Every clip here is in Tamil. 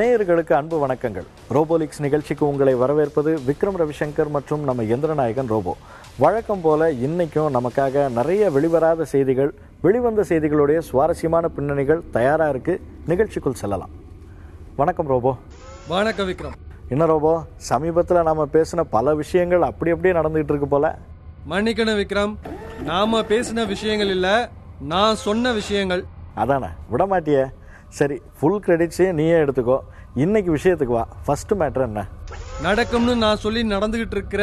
நேயர்களுக்கு அன்பு வணக்கங்கள். ரோபோலிக்ஸ் நிகழ்ச்சிக்கு உங்களை வரவேற்பது விக்ரம் ரவிசங்கர் மற்றும் நம்ம எந்திரநாயகன் ரோபோ. வழக்கம் போல இன்னைக்கும் நமக்காக நிறைய வெளிவராத செய்திகள், வெளிவந்த செய்திகளுடைய சுவாரஸ்யமான பின்னணிகள் தயாராக இருக்கு. நிகழ்ச்சிக்குள் செல்லலாம். வணக்கம் ரோபோ. வணக்கம் விக்ரம். என்ன ரோபோ, சமீபத்தில் நாம பேசின பல விஷயங்கள் அப்படி அப்படியே நடந்துகிட்டு இருக்கு போல. மன்னிக்கணும் விக்ரம், நாம பேசின விஷயங்கள் இல்ல, நான் சொன்ன விஷயங்கள். அதானே, விடமாட்டியே. சரி, ஃபுல் கிரெடிட்ஸையும் நீயே எடுத்துக்கோ. இன்னைக்கு விஷயத்துக்கு வா. ஃபர்ஸ்ட் மேட்டர் என்ன நடக்கும்னு நான் சொல்லி நடந்துகிட்டு இருக்கிற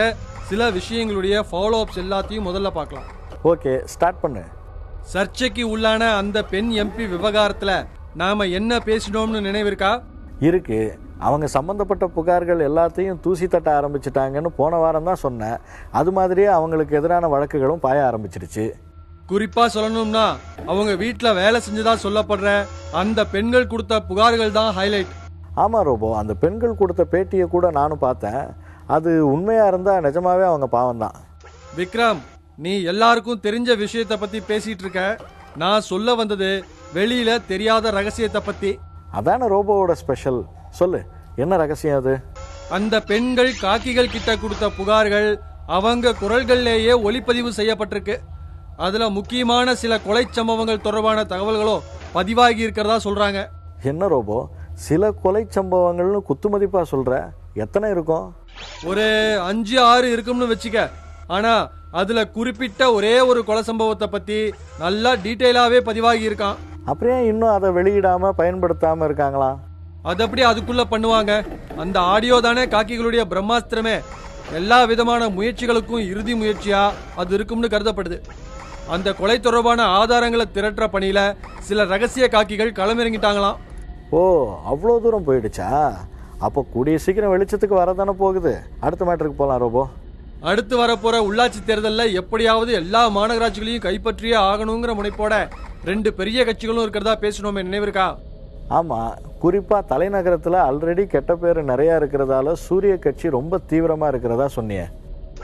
சில விஷயங்களுடைய ஃபாலோ அப்ஸ் எல்லாத்தையும் முதல்ல பார்க்கலாம். ஓகே, ஸ்டார்ட் பண்ணு. சர்ச்சைக்கு உள்ளான அந்த பெண் எம்பி விவகாரத்துல நாம என்ன பேசினோம்னு நினைவிருக்கா? இருக்கு. அவங்க சம்பந்தப்பட்ட புகார்கள் எல்லாத்தையும் தூசி தட்ட ஆரம்பிச்சிட்டாங்கன்னு போன வாரம் தான் சொன்னேன். அது மாதிரியே அவங்களுக்கு எதிரான வழக்குகளும் பாய ஆரம்பிச்சிருச்சு. குறிப்பா சொல்லணும்னா அவங்க வீட்டுல வேலை செஞ்சதா சொல்லப்படுற அந்த பெண்கள் கொடுத்த புகார்கள் தான் ஹைலைட். ஆமா ரோபோ, அந்த பெண்கள் கொடுத்த பேட்டியை கூட நானும் பார்த்தேன். அது உண்மையா இருந்தா நிஜமாவே அவங்க பாவம் தான். விக்ரம், நீ எல்லாருக்கும் தெரிஞ்ச விஷயத்த பத்தி பேசிட்டு இருக்க. நான் சொல்ல வந்தது வெளியில தெரியாத ரகசியத்தை பத்தி. அதான ரோபோவோட ஸ்பெஷல். சொல்லு, என்ன ரகசியம் அது? அந்த பெண்கள் காக்கிகள் கிட்ட கொடுத்த புகார்கள் அவங்க குரல்கள்லேயே ஒளிப்பதிவு செய்யப்பட்டிருக்கு. அதுல முக்கியமான சில கொலை சம்பவங்கள் தொடர்பான தகவல்களும் பதிவாகி இருக்கிறதா சொல்றாங்க. என்ன ரோபோ, சில கொலை சம்பவங்கள்னு குத்துமதிப்பா சொல்ற? எத்தனை இருக்கும்? ஒரு 5-6 இருக்கும்னு வச்சுக்க. ஆனா அதுல குறிப்பிட்ட ஒரே ஒரு கொலை சம்பவத்தை பத்தி நல்லா டீட்டெயிலாவே பதிவாகி இருக்கான். அப்படியே இன்னும் அதை வெளியிடாம பயன்படுத்தாம இருக்காங்களா? அது அப்படி அதுக்குள்ள பண்ணுவாங்க. அந்த ஆடியோ தானே காக்கிகளுடைய பிரம்மாஸ்திரமே. எல்லா விதமான முயற்சிகளுக்கும் இறுதி முயற்சியா அது இருக்கும்னு கருதப்படுது. அந்த கொலை தொடர்பான ஆதாரங்களை திரட்டுற பணியில சில ரகசிய காக்கிகள் களமிறங்கிட்டாங்களாம். ஓ, அவ்வளோ தூரம் போயிடுச்சா? அப்போ கூடிய சீக்கிரம் வெளிச்சத்துக்கு வரதானே போகுது. அடுத்த மேட்டருக்கு போகலாம் ரோபோ. அடுத்து வரப்போற உள்ளாட்சி தேர்தலில் எப்படியாவது எல்லா மாநகராட்சிகளையும் கைப்பற்றியே ஆகணுங்கிற முனைப்போட 2 பெரிய கட்சிகளும் இருக்கிறதா பேசணுமே, நினைவிருக்கா? ஆமாம், குறிப்பாக தலைநகரத்தில் ஆல்ரெடி கெட்ட பேர் நிறையா இருக்கிறதால சூரிய கட்சி ரொம்ப தீவிரமாக இருக்கிறதா சொன்னியே.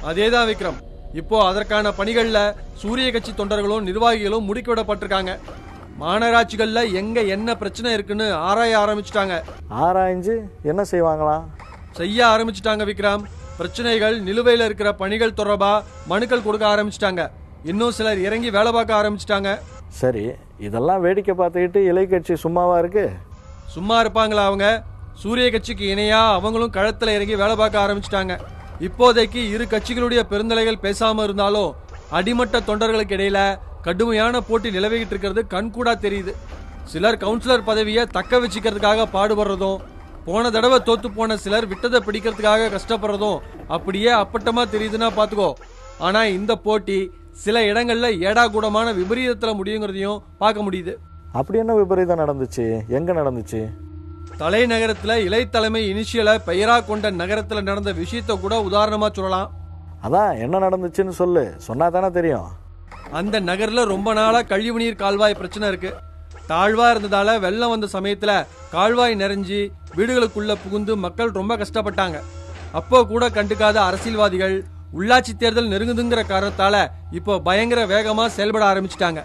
அதேதான் விக்ரம். இப்போ அதற்கான பணிகள்ல சூரிய கட்சி தொண்டர்களும் நிர்வாகிகளும் முடுக்கிவிடப்பட்டிருக்காங்க. மாநகராட்சிகள்ல எங்க என்ன பிரச்சனை இருக்குன்னு ஆராய ஆரம்பிச்சுட்டாங்க. ஆராய்ஞ்சு என்ன செய்ய ஆரம்பிச்சுட்டாங்க விக்ரம். பிரச்சனைகள் நிலுவையில் இருக்கிற பணிகள் தொடர்பா மனுக்கள் கொடுக்க ஆரம்பிச்சுட்டாங்க. இன்னும் சிலர் இறங்கி வேலை பார்க்க ஆரம்பிச்சுட்டாங்க. சரி, இதெல்லாம் வேடிக்கை பார்த்துக்கிட்டு இலை கட்சி சும்மாவா இருக்கு? சும்மா இருப்பாங்களா அவங்க? சூரிய கட்சிக்கு இணையா அவங்களும் களத்துல இறங்கி வேலை பார்க்க ஆரம்பிச்சுட்டாங்க. இப்போதைக்கு இரு கட்சிகளுடைய பெருந்தலைகள் பேசாம இருந்தாலும் அடிமட்ட தொண்டர்களுக்கு இடையில கடுமையான போட்டி நிலவிக்கிட்டு இருக்கிறது கண்கூடா தெரியுது. சிலர் கவுன்சிலர் பதவியை தக்க வச்சுக்கிறதுக்காக பாடுபடுறதும், போன தடவை தோத்து போன சிலர் விட்டதை பிடிக்கிறதுக்காக கஷ்டப்படுறதும் அப்படியே அப்பட்டமா தெரியுதுன்னா பாத்துக்கோ. ஆனா இந்த போட்டி சில இடங்கள்ல ஏடாகூடமான விபரீதத்துல முடியுங்கிறதையும் பார்க்க முடியுது. அப்படி என்ன விபரீதம் நடந்துச்சு? எங்க நடந்துச்சு? தலைநகரத்துல இளைத்தலைமை இனிஷியல பெயரா கொண்ட நகரத்துல நடந்த விஷயத்த கூட உதாரணமா சொல்லலாம். அதான், என்ன நடந்துச்சுன்னு சொல்லு, சொன்னா தானே தெரியும். அந்த நகர்ல ரொம்ப நாளா கழிவுநீர் கால்வாய் பிரச்சனை இருக்கு. தாழ்வா இருந்ததால வெள்ளம் வந்த சமயத்துல கால்வாய் நிறைஞ்சி வீடுகளுக்குள்ள புகுந்து மக்கள் ரொம்ப கஷ்டப்பட்டாங்க. அப்போ கூட கண்டுக்காத அரசியல்வாதிகள் உள்ளாட்சி தேர்தல் நெருங்குதுங்கிற காரணத்தால இப்போ பயங்கர வேகமா செயல்பட ஆரம்பிச்சிட்டாங்க.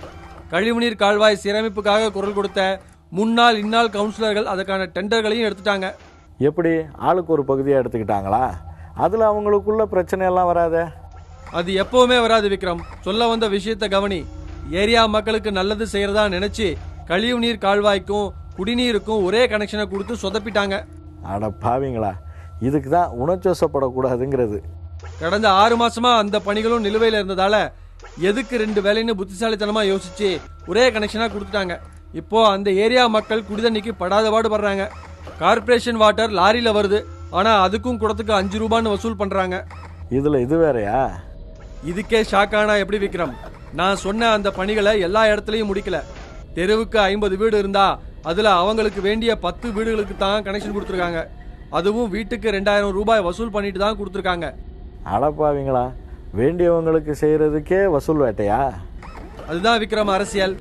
கழிவுநீர் கால்வாய் சீரமைப்புக்காக குரல் கொடுத்த முன்னாள் இந்நாள் கவுன்சிலர்கள் அதற்கான டெண்டர்களையும் எடுத்துட்டாங்க. எப்படி, ஆளுக்கு ஒரு பகுதியா எடுத்துக்கிட்டாங்களா? அதுல அவங்களுக்குள்ள பிரச்சனை எல்லாம் வராதே? அது எப்பவுமே வராது விக்ரம். சொல்ல வந்த விஷயத்த கவனி. ஏரியா மக்களுக்கு நல்லது செய்யறதா நினைச்சு கழிவுநீர் கால்வாய்க்கும் குடிநீருக்கும் ஒரே கனெக்ஷனை கொடுத்து சொதப்பிட்டாங்க. அட பாவீங்களா, இதுக்கு தான் உணர்ச்சோசப்படக்கூடாதுங்கிறது. கடந்த 6 மாசமா அந்த பணிகளும் நிலுவையில் இருந்ததால எதுக்கு 2 வேலைன்னு புத்திசாலித்தனமா யோசிச்சு ஒரே கனெக்ஷனா கொடுத்துட்டாங்க. இப்போ அந்த ஏரியா மக்கள் குடிதண்ணிக்கு படாத பாடுபடுறாங்க. கார்பரேஷன் வாட்டர் லாரியில வருது, ஆனா அதுக்கும் குடத்துக்கு 5 ரூபான்னு வசூல் பண்றாங்க. இதுல இது வேறையா? இதுக்கே ஷாக்கானா எப்படி விக்ரம்? நான் சொன்ன அந்த பணிகளை எல்லா இடத்துலயும் முடிக்கல. தெருவுக்கு 50 வீடு இருந்தா அதுல அவங்களுக்கு வேண்டிய 10 வீடுகளுக்கு தான் கனெக்ஷன் கொடுத்துருக்காங்க. அதுவும் வீட்டுக்கு 2000 ரூபாய் வசூல் பண்ணிட்டு தான் கொடுத்துருக்காங்க. அடப்பாவீங்களா, வேண்டியவங்களுக்கு செய்யறதுக்கே வசூல் வேட்டையா? அதுதான் விக்ரம் அரசியல்.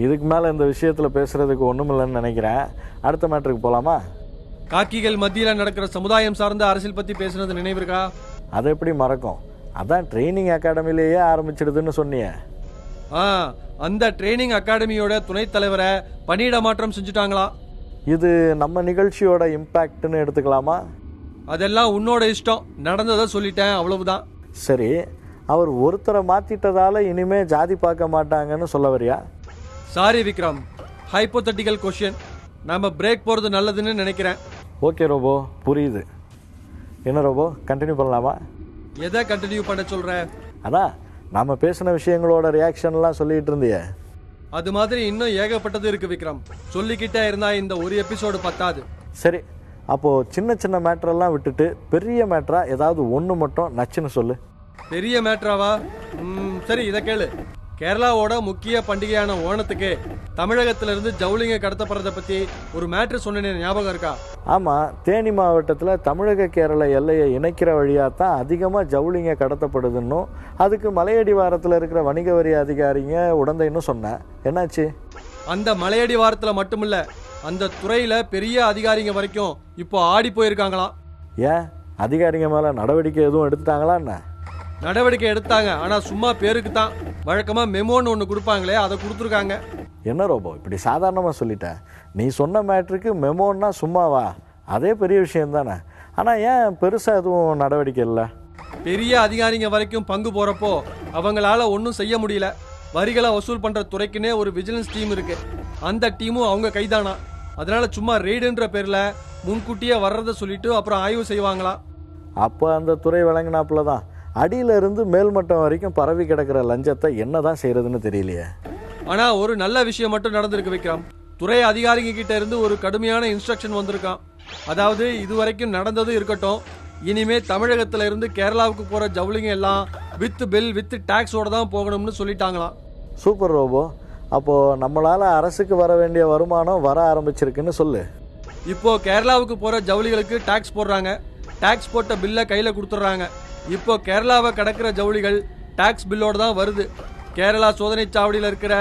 இதுக்கு மேல இந்த விஷயத்துல பேசுறதுக்கு ஒண்ணுமில்லைன்னு நினைக்கிறேன். அடுத்த மேட்டருக்கு போலாமா? காக்கிகள் மத்தியில நடக்கிற சமுதாயம் சார்ந்த அரசியல் பத்தி பேசுனது நினைவிருக்கா? அதை எப்படி மறக்கும்? அதான் ட்ரைனிங் அகாடமிலேயே ஆரம்பிச்சிடுதுன்னு சொன்னிய. அந்த ட்ரைனிங் அகாடமியோட துணைத் தலைவரை பணியிட மாற்றம் செஞ்சுட்டாங்களா? இது நம்ம நிகழ்ச்சியோட இம்பேக்ட்னு எடுத்துக்கலாமா? அதெல்லாம் உன்னோட இஷ்டம், நடந்ததை சொல்லிட்டேன், அவ்வளவுதான். சரி, அவர் ஒருத்தரை மாற்றிட்டதால இனிமே ஜாதி பார்க்க மாட்டாங்கன்னு சொல்ல வரியா? Sorry Vikram, hypothetical question. நம்ம பிரேக் போகிறது நல்லதுன்னு நினைக்கிறேன். ஓகே ரோபோ, புரியுது. என்ன ரோபோ, கண்டினியூ பண்ணலாமா? எதை கண்டினியூ பண்ண சொல்கிற? அதான் நம்ம பேசின விஷயங்களோட ரியாக்ஷன்லாம் சொல்லிகிட்டு இருந்தியே. அது மாதிரி இன்னும் ஏகப்பட்டது இருக்கு விக்ரம். சொல்லிக்கிட்டே இருந்தா இந்த ஒரு எபிசோடு பத்தாது. சரி, அப்போது சின்ன சின்ன மேட்டரெல்லாம் விட்டுட்டு பெரிய மேட்டரா ஏதாவது ஒன்று மட்டும் நச்சுன்னு சொல்லு. பெரிய மேட்ராவா? சரி, இதை கேளு. கேரளாவோட முக்கிய பண்டிகையான ஓணத்துக்கு தமிழகத்திலிருந்து ஜவுளிங்க கடத்தப்படுறதை பற்றி ஒரு மேட்ரு சொன்னேன், ஞாபகம் இருக்கா? ஆமாம், தேனி மாவட்டத்தில் தமிழக கேரள எல்லையை இணைக்கிற வழியாக தான் அதிகமாக ஜவுளிங்க கடத்தப்படுதுன்னும் அதுக்கு மலையடி வாரத்தில் இருக்கிற வணிக வரி அதிகாரிங்க உடந்தைன்னு சொன்னேன். என்னாச்சு? அந்த மலையடி வாரத்தில் மட்டுமில்ல, அந்த துறையில் பெரிய அதிகாரிங்க வரைக்கும் இப்போ ஆடி போயிருக்காங்களாம். ஏன், அதிகாரிங்க மேலே நடவடிக்கை எதுவும் எடுத்துட்டாங்களா என்ன? நடவடிக்கை எடுத்தாங்க, ஆனால் சும்மா பேருக்கு தான். வழக்கமாக மெமோன்னு ஒன்று கொடுப்பாங்களே, அதை கொடுத்துருக்காங்க. என்ன ரோபோ இப்படி சாதாரணமாக சொல்லிட்டேன்? நீ சொன்ன மேட்ருக்கு மெமோன்னா சும்மாவா? அதே பெரிய விஷயம் தானே. ஆனால் ஏன் பெருசாக எதுவும் நடவடிக்கை இல்லை? பெரிய அதிகாரிங்க வரைக்கும் பங்கு போகிறப்போ அவங்களால ஒன்றும் செய்ய முடியல. வரிகளை வசூல் பண்ணுற துறைக்குன்னே ஒரு விஜிலன்ஸ் டீம் இருக்கு. அந்த டீமும் அவங்க கைதானா. அதனால சும்மா ரெய்டுன்ற பேரில் முன்கூட்டியே வர்றதை சொல்லிட்டு அப்புறம் ஆய்வு செய்வாங்களாம். அப்போ அந்த துறை வழங்கினாப்புல தான் அடியிலிருந்து மேல்மட்டம் வரைக்கும் பரவி கிடக்கிற லஞ்சத்தை என்னதான் செய்யறதுன்னு தெரியலையே. ஆனா ஒரு நல்ல விஷயம் மட்டும் நடந்திருக்கு விக்ரம். துறை அதிகாரிங்க கிட்ட இருந்து ஒரு கடுமையான இன்ஸ்ட்ரக்ஷன் வந்திருக்கான். அதாவது இதுவரைக்கும் நடந்தது இருக்கட்டும், இனிமே தமிழகத்துல இருந்து கேரளாவுக்கு போற ஜவுளிங்க எல்லாம் வித் பில் வித் டாக்ஸோட தான் போகணும்னு சொல்லிட்டாங்களாம். Super robot. அப்போ நம்மளால அரசுக்கு வர வேண்டிய வருமானம் வர ஆரம்பிச்சிருக்குன்னு சொல்லு. இப்போ கேரளாவுக்கு போற ஜவுளிகளுக்கு டாக்ஸ் போடுறாங்க. டாக்ஸ் போட்ட பில்ல கையில கொடுத்துட்றாங்க. இப்போ கேரளாவை கடக்கிற ஜவுளிகள் டாக்ஸ் பில்லோட தான் வருது. கேரளா சோதனை சாவடியில் இருக்கிற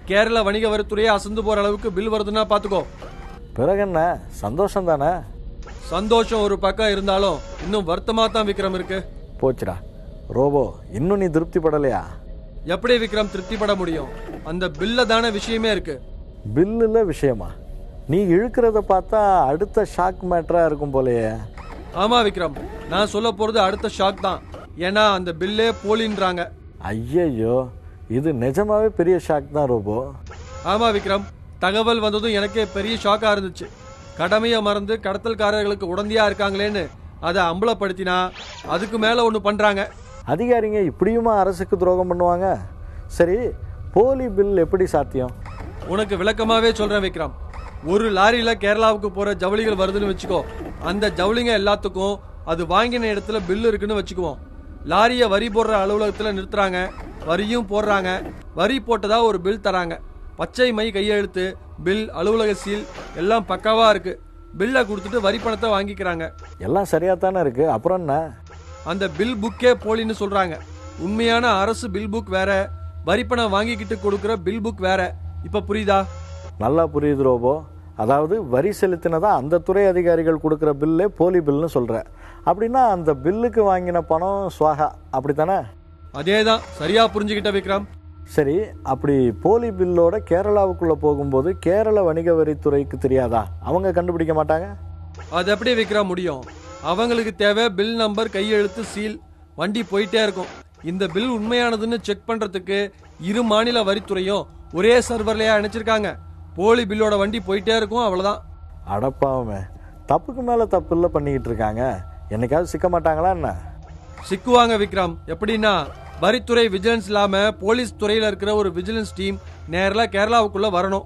கேரள வணிக வரித்துறையை அசந்து போற அளவுக்கு பில் வருதுன்னா பாத்துக்கோ. பிறகு என்ன, சந்தோஷம் தானே? சந்தோஷம் ஒரு பக்கம் இருந்தாலும் இன்னும் வருத்தமா தான் விக்ரம் இருக்கு. போச்சுடா ரோபோ, இன்னும் நீ திருப்திப்படலையா? எப்படி விக்ரம் திருப்திப்பட முடியும்? அந்த பில்ல தானே விஷயமே இருக்கு. பில்லுல விஷயமா? நீ இழுக்கிறத பார்த்தா அடுத்த ஷாக் மேட்டரா இருக்கும் போலயே. ஆமா விக்ரம், நான் சொல்ல போறது அடுத்த ஷாக் தான். ஏன்னா அந்த பில்லே போலின்றாங்க. ஐயையோ, இது நிஜமாவே பெரிய ஷாக் தான் ரோபோ. ஆமா விக்ரம், தகவல் வந்ததும் எனக்கே பெரிய ஷாக்கா இருந்துச்சு. கடமையை மறந்து கடத்தல்காரர்களுக்கு உடந்தையா இருக்காங்களேன்னு அதை அம்பலப்படுத்தினா அதுக்கு மேல ஒன்று பண்றாங்க. அதிகாரிங்க இப்படியுமா அரசுக்கு துரோகம் பண்ணுவாங்க? சரி, போலி பில் எப்படி சாத்தியம்? உனக்கு விளக்கமாவே சொல்றேன் விக்ரம். ஒரு லாரியில கேரளாவுக்கு போற ஜவுளிகள் வருதுன்னு வச்சுக்கோ. அந்த ஜவுளிங்க எல்லாத்துக்கும் அது வாங்கின இடத்துல பில் இருக்குன்னு வச்சுக்குவோம். லாரியை வரி போடுற அலுவலகத்துல நிறுத்துறாங்க, வரியும் போடுறாங்க. வரி போட்டதா ஒரு பில் தராங்க. பச்சை மை கையெழுத்து, பில், அலுவலக சீல் எல்லாம் பக்காவா இருக்கு. பில்லை கொடுத்துட்டு வரி பணத்தை வாங்கிக்கிறாங்க. எல்லாம் சரியா தானே இருக்கு, அப்புறம் என்ன? அந்த பில் புக்கே போலின்னு சொல்றாங்க. உண்மையான அரசு பில் புக் வேற, வரிப்பணம் வாங்கிக்கிட்டு கொடுக்குற பில் புக் வேற. இப்ப புரியுதா? நல்லா புரியுது ரோபோ. அதாவது வரி செலுத்தினதா அந்த துறை அதிகாரிகள் கொடுக்குற பில்லே போலி பில்னு சொல்ற. அப்படின்னா அந்த பில்லுக்கு வாங்கின பணம் சுவாகா, அப்படித்தானே? அதேதான், சரியா புரிஞ்சுக்கிட்ட விக்ரம். சரி, அப்படி போலி பில்லோட கேரளாவுக்குள்ள போகும்போது கேரள வணிக வரித்துறைக்கு தெரியாதா? அவங்க கண்டுபிடிக்க மாட்டாங்க? அது எப்படி விக்ரம் முடியும்? அவங்களுக்கு தேவை பில் நம்பர், கையெழுத்து, சீல். வண்டி போயிட்டே இருக்கும். இந்த பில் உண்மையானதுன்னு செக் பண்றதுக்கு இரு மாநில வரித்துறையும் ஒரே சர்வர்லயா அணைச்சிருக்காங்க. போலி பில்லோட வண்டி போயிட்டே இருக்கும், அவ்வளவுதான். அடப்பாவுமே, தப்புக்கு மேல தப்பு இல்லை பண்ணிக்கிட்டு இருக்காங்க. என்னைக்காவது சிக்க மாட்டாங்களா என்ன? சிக்குவாங்க விக்ரம். எப்படின்னா, வரித்துறை விஜிலன்ஸ் இல்லாம போலீஸ் துறையில இருக்கிற ஒரு விஜிலன்ஸ் டீம் நேரில் கேரளாவுக்குள்ள வரணும்.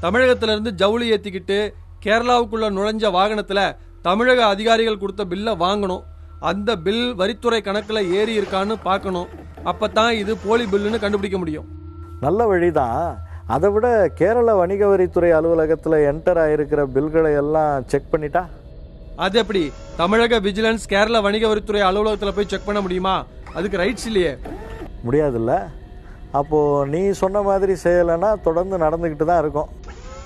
தமிழகத்துல இருந்து ஜவுளி ஏத்திக்கிட்டு கேரளாவுக்குள்ள நுழைஞ்ச வாகனத்துல தமிழக அதிகாரிகள் கொடுத்த பில்ல வாங்கணும். அந்த பில் வரித்துறை கணக்குல ஏறி இருக்கான்னு பார்க்கணும். அப்பதான் இது போலி பில்லுன்னு கண்டுபிடிக்க முடியும். நல்ல வழிதான். அதை விட கேரள வணிக வரித்துறை அலுவலகத்தில் என்டர் ஆயிருக்கிற பில்களை எல்லாம் செக் பண்ணிட்டா? அது எப்படி? தமிழக விஜிலன்ஸ் கேரள வணிக வரித்துறை அலுவலகத்தில் போய் செக் பண்ண முடியுமா? அதுக்கு ரைட்ஸ் இல்லையே. முடியாதுல்ல? அப்போ நீ சொன்ன மாதிரி செய்யலைன்னா தொடர்ந்து நடந்துகிட்டு தான் இருக்கும்.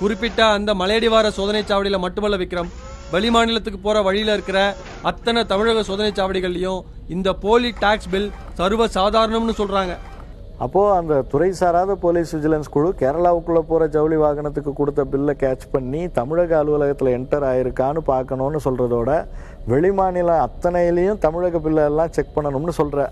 குறிப்பிட்ட அந்த மலையடிவார சோதனை சாவடியில் மட்டுமல்ல விக்ரம், வெளி மாநிலத்துக்கு போற வழியில இருக்கிற அத்தனை தமிழக சோதனை சாவடிகள்லயும் இந்த போலி டாக்ஸ் பில் சர்வ சாதாரணம்னு சொல்றாங்க. அப்போது அந்த துறை சாராத போலீஸ் விஜிலன்ஸ் குழு கேரளாவுக்குள்ளே போகிற ஜவுளி வாகனத்துக்கு கொடுத்த பில்லை கேட்ச் பண்ணி தமிழக அலுவலகத்தில் என்டர் ஆயிருக்கான்னு பார்க்கணுன்னு சொல்கிறதோட வெளிமாநிலம் அத்தனையிலையும் தமிழக பில்லை எல்லாம் செக் பண்ணணும்னு சொல்கிற.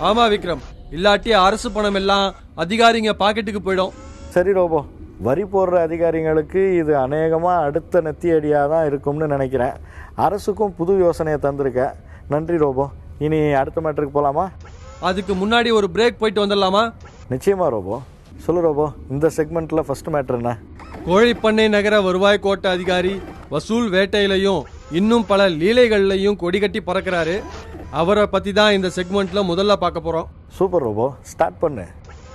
ஆமா விக்ரம், இல்லாட்டி அரசு பணம் எல்லாம் அதிகாரிங்க பாக்கெட்டுக்கு போயிடும். சரி ரோபோ, வரி போடுற அதிகாரிங்களுக்கு இது அநேகமாக அடுத்த நெத்தி அடியாக தான் இருக்கும்னு நினைக்கிறேன். அரசுக்கும் புது யோசனையை தந்திருக்க. நன்றி ரோபோ. இனி அடுத்த மேட்டருக்கு போகலாமா? அதுக்கு முன்னாடி ஒரு பிரேக் போயிட்டு வந்துடலாமா? நிச்சயமா ரோபோ. சொல்லு ரோபோ, இந்த செக்மெண்ட்டில் ஃபர்ஸ்ட் மேட்டர் என்ன? கோழிப்பண்ணை நகர வருவாய் கோட்ட அதிகாரி வசூல் வேட்டையிலையும் இன்னும் பல லீலைகள்லையும் கொடி கட்டி பறக்கிறாரு. அவரை பற்றி தான் இந்த செக்மெண்ட்ல முதல்ல பார்க்க போகிறோம். சூப்பர் ரோபோ, ஸ்டார்ட் பண்ணு.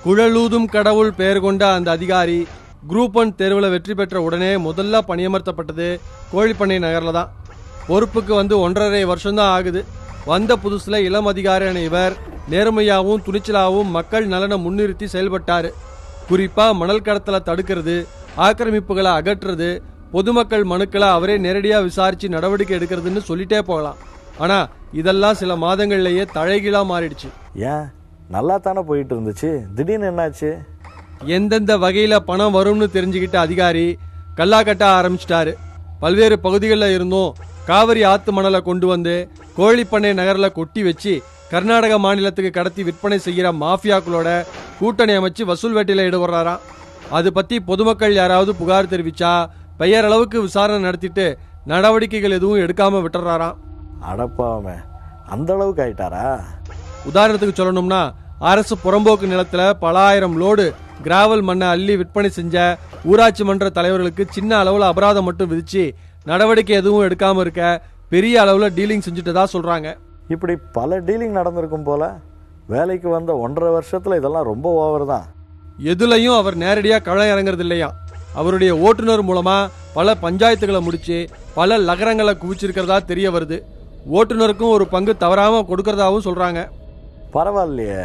குழலூதும் கடவுள் பெயர் கொண்ட அந்த அதிகாரி குரூப் 1 தேர்வில் வெற்றி பெற்ற உடனே முதல்ல பணியமர்த்தப்பட்டது கோழிப்பண்ணை நகரில் தான். பொறுப்புக்கு வந்து 1.5 வருஷம்தான் ஆகுது. வந்த புதுசுல இளம் அதிகாரியான இவர் நேர்மையாகவும் துணிச்சலாகவும் மக்கள் நலனை முன்னிறுத்தி செயல்பட்டாரு. குறிப்பா மணல் கடத்தலை தடுக்கிறது, ஆக்கிரமிப்புகளை அகற்றுறது, பொதுமக்கள் மனுக்களை அவரே நேரடியா விசாரிச்சு நடவடிக்கை எடுக்கிறதுன்னு சொல்லிட்டே போகலாம். ஆனா இதெல்லாம் சில மாதங்கள்லயே தலைகீழா மாறிடுச்சு. ஏன், நல்லா தானே போயிட்டு இருந்துச்சு, திடீர்னு என்னாச்சு? எந்தெந்த வகையில பணம் வரும்னு தெரிஞ்சுக்கிட்ட அதிகாரி கல்லா கட்ட ஆரம்பிச்சிட்டாரு. பல்வேறு பகுதிகளில் இருந்தும் காவிரி ஆத்து மணலை கொண்டு வந்து கோழிப்பண்ணை நகர்ல கொட்டி வச்சு கர்நாடக மாநிலத்துக்கு கடத்தி விற்பனை செய்கிற மாஃபியாக்களோட கூட்டணி அமைச்சு வசூல் வேட்டையில ஈடுபடுறாராம். அது பத்தி பொதுமக்கள் யாராவது புகார் தெரிவிச்சா பெயரளவுக்கு விசாரணை நடத்திட்டு நடவடிக்கைகள் எதுவும் எடுக்காம விட்டுறாராம். அடப்பாவமே, அந்த அளவுக்கு ஆயிட்டாரா? உதாரணத்துக்கு சொல்லணும்னா, அரசு புறம்போக்கு நிலத்துல பல ஆயிரம் லோடு கிராவல் மண்ணை அள்ளி விற்பனை செஞ்ச ஊராட்சி மன்ற தலைவர்களுக்கு சின்ன அளவுல அபராதம் மட்டும் விதிச்சு நடவடிக்கை எதுவும் எடுக்காம இருக்க பெரிய அளவுல டீலிங் செஞ்சுட்டதா சொல்றாங்க. இப்படி பல டீலிங் நடந்திருக்கும் போல. வேலைக்கு வந்த 1.5 வருஷத்துல இதெல்லாம் ரொம்ப ஓவர் தான். எதுலையும் அவர் நேரடியா களம் இறங்குறது இல்லையா. அவருடைய ஓட்டுநர் மூலமா பல பஞ்சாயத்துகளை முடிச்சு பல லகரங்களை குவிச்சிருக்கிறதா தெரிய வருது. ஓட்டுநருக்கும் ஒரு பங்கு தவறாம கொடுக்கறதாவும் சொல்றாங்க. பரவாயில்லையே,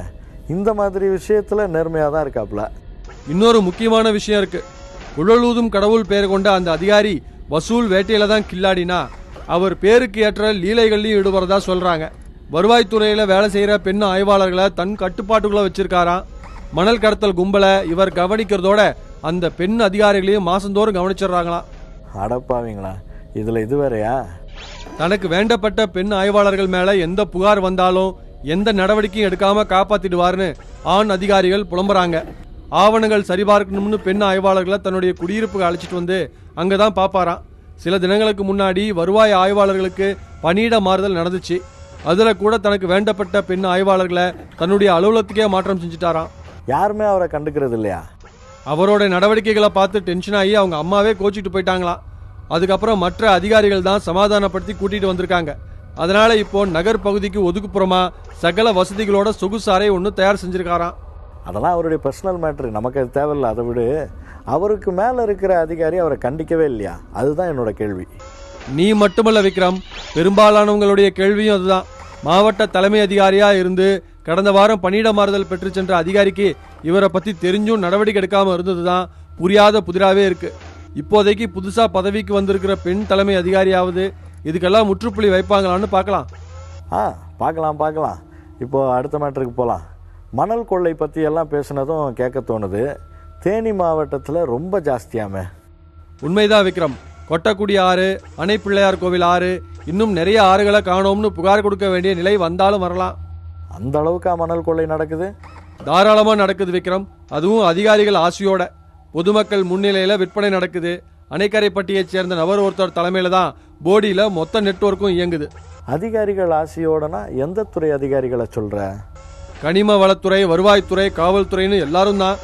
இந்த மாதிரி விஷயத்துல நேர்மையா தான் இருக்காப்ல. இன்னொரு முக்கியமான விஷயம் இருக்கு. குழலூதும் கடவுள் பெயர் கொண்ட அந்த அதிகாரி வசூல் வேட்டையில தான் கில்லாடினா அவர் பேருக்கு ஏற்ற லீலைகள்லையும் ஈடுபடுறதா சொல்றாங்க. வருவாய்த்துறையில வேலை செய்யற பெண் ஆய்வாளர்களை தன் கட்டுப்பாட்டுக்குள்ள வச்சிருக்காராம். மணல் கடத்தல் கும்பலை இவர் கவனிக்கிறதோட அந்த பெண் அதிகாரிகளையும் மாசந்தோறும் கவனிச்சிடுறாங்களாம். அடப்பாவீங்களா, இதுல இது வேறையா? தனக்கு வேண்டப்பட்ட பெண் ஆய்வாளர்கள் மேல எந்த புகார் வந்தாலும் எந்த நடவடிக்கையும் எடுக்காம காப்பாத்திடுவார்னு ஆண் அதிகாரிகள் புலம்புறாங்க. ஆவணங்கள் சரிபார்க்கணும்னு பெண் ஆய்வாளர்களை தன்னுடைய குடியிருப்புக்கு அழைச்சிட்டு வந்து அங்கதான் பாப்பாராம். சில தினங்களுக்கு முன்னாடி வருவாய் ஆய்வாளர்களுக்கு பணியிட மாறுதல் நடந்துச்சு. அதுல கூட தனக்கு வேண்டப்பட்ட பெண் ஆய்வாளர்களை தன்னுடைய அலுவலகத்துக்கே மாற்றம் செஞ்சுட்டாராம். யாருமே அவரை கண்டுக்கிறது இல்லையா? அவரோட நடவடிக்கைகளை பார்த்து டென்ஷன் ஆகி அவங்க அம்மாவே கோச்சிட்டு போயிட்டாங்களாம். அதுக்கப்புறம் மற்ற அதிகாரிகள் தான் சமாதானப்படுத்தி கூட்டிட்டு வந்திருக்காங்க. அதனால இப்போ நகர் பகுதிக்கு ஒதுக்குப்புறமா சகல வசதிகளோட சொகுசாரை ஒன்று தயார் செஞ்சிருக்காராம். அதெல்லாம் அவருடைய பர்சனல் மேட்ரு, நமக்கு அது தேவையில்லை. அதை விடு, அவருக்கு மேல இருக்கிற அதிகாரி அவரை கண்டிக்கவே இல்லையா? அதுதான் என்னோட கேள்வி. நீ மட்டுமல்ல விக்ரம், பெரும்பாலானவங்களுடைய கேள்வியும் அதுதான். மாவட்ட தலைமை அதிகாரியா இருந்து கடந்த வாரம் பணியிட மாறுதல் பெற்று சென்ற அதிகாரிக்கு இவரை பத்தி தெரிஞ்சும் நடவடிக்கை எடுக்காம இருந்ததுதான் புரியாத புதிராவே இருக்கு. இப்போதைக்கு புதுசா பதவிக்கு வந்திருக்கிற பெண் தலைமை அதிகாரியாவது இதுக்கெல்லாம் முற்றுப்புள்ளி வைப்பாங்களான்னு பார்க்கலாம். பார்க்கலாம். இப்போ அடுத்த மேட்டருக்கு போகலாம். மணல் கொள்ளை பற்றி எல்லாம் பேசுனதும் கேட்க தோணுது. தேனி மாவட்டத்தில் ரொம்ப ஜாஸ்தியாமே. உண்மைதான் விக்ரம். கொட்டக்குடி ஆறு, அணை பிள்ளையார் கோவில் ஆறு, இன்னும் நிறைய ஆறுகளை காணோம்னு புகார் கொடுக்க வேண்டிய நிலை வந்தாலும் வரலாம். அந்த அளவுக்கா மணல் கொள்ளை நடக்குது? தாராளமா நடக்குது விக்ரம். அதுவும் அதிகாரிகள் ஆசையோட. பொதுமக்கள் முன்னிலையில விற்பனை நடக்குது. அணைக்கரைப்பட்டியைச் சேர்ந்த நபர் ஒருத்தர் தலைமையில தான் போடியில மொத்த நெட்வொர்க்கும் இயங்குது. அதிகாரிகள் ஆசையோடனா எந்த துறை அதிகாரிகளை சொல்ற? கனிம வளத்துறை, வருவாய்த்துறை, காவல்துறைன்னு எல்லாரும் தான்.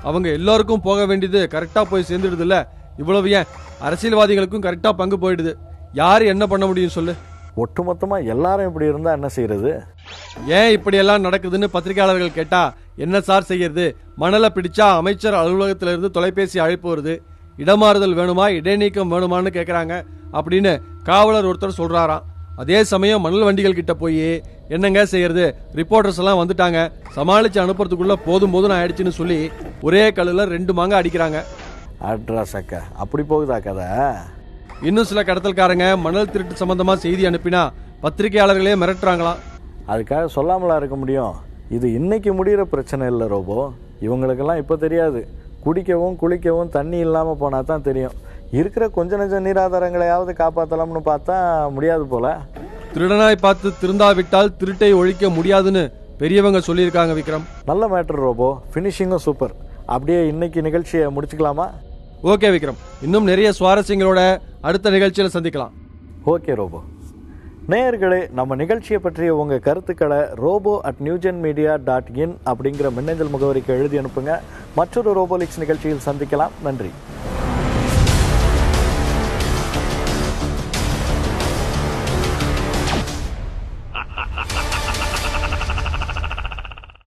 அவங்க எல்லாருக்கும் போக வேண்டியது கரெக்டா போய் சேர்ந்துடுது இல்ல. இவ்வளவு ஏன், அரசியல்வாதிகளுக்கும் கரெக்டா பங்கு போயிடுது. யாரு என்ன பண்ண முடியும் சொல்லு? ஒட்டுமொத்தமா எல்லாரும் இப்படி இருந்தா என்ன செய்யறது? ஏன் இப்படி எல்லாம் நடக்குதுன்னு பத்திரிகையாளர்கள் கேட்டா என்ன சார் செய்யறது? மணலை பிடிச்சா அமைச்சர் அலுவலகத்திலிருந்து தொலைபேசி அழைப்பு வருது. இடமாறுதல் வேணுமா, இடைநீக்கம் வேணுமான்னு கேட்கறாங்க அப்படின்னு காவலர் ஒருத்தர் சொல்றாராம். அதே சமயம் மணல் வண்டிகள் கிட்ட போய் என்னங்க செய்யறது, ரிப்போர்ட்டர்ஸ் எல்லாம் வந்துட்டாங்க, சமாளிச்சு அனுப்புறதுக்குள்ள போதும் ஆயிடுச்சுன்னு சொல்லி ஒரே கல்லுல 2 மாங்க அடிக்கிறாங்க. அட்ரஸ் அக்கா, அப்படி போகுதா கதை? இன்னும் சில கடத்தல்காரங்க மணல் திருட்டு சம்பந்தமா செய்தி அனுப்பினா பத்திரிகையாளர்களே மிரட்டுறாங்களாம். அதுக்காக சொல்லாமலா இருக்க முடியும்? இது இன்னைக்கு முடிகிற பிரச்சனை இல்லை ரோபோ. இவங்களுக்கெல்லாம் இப்போ தெரியாது. குடிக்கவும் குளிக்கவும் தண்ணி இல்லாமல் போனால் தான் தெரியும். இருக்கிற கொஞ்ச நெஞ்ச நீராதாரங்களையாவது காப்பாற்றலாம்னு பார்த்தா முடியாது போல. திருடனாய் பார்த்து திருந்தாவிட்டால் திருட்டை ஒழிக்க முடியாதுன்னு பெரியவங்க சொல்லியிருக்காங்க விக்ரம். நல்ல மேட்டர் ரோபோ. ஃபினிஷிங்கும் சூப்பர். அப்படியே இன்னைக்கு நிகழ்ச்சியை முடிச்சுக்கலாமா? ஓகே விக்ரம், இன்னும் நிறைய சுவாரஸ்யங்களோட அடுத்த நிகழ்ச்சியில் சந்திக்கலாம். Okay robo. நேயர்களே, நம்ம நிகழ்ச்சியை பற்றிய உங்கள் கருத்துக்களை robo@newgenmedia.in அப்படிங்கிற மின்னஞ்சல் முகவரிக்கு எழுதி அனுப்புங்க. மற்றொரு ரோபோலிக்ஸ் நிகழ்ச்சியில் சந்திக்கலாம். நன்றி.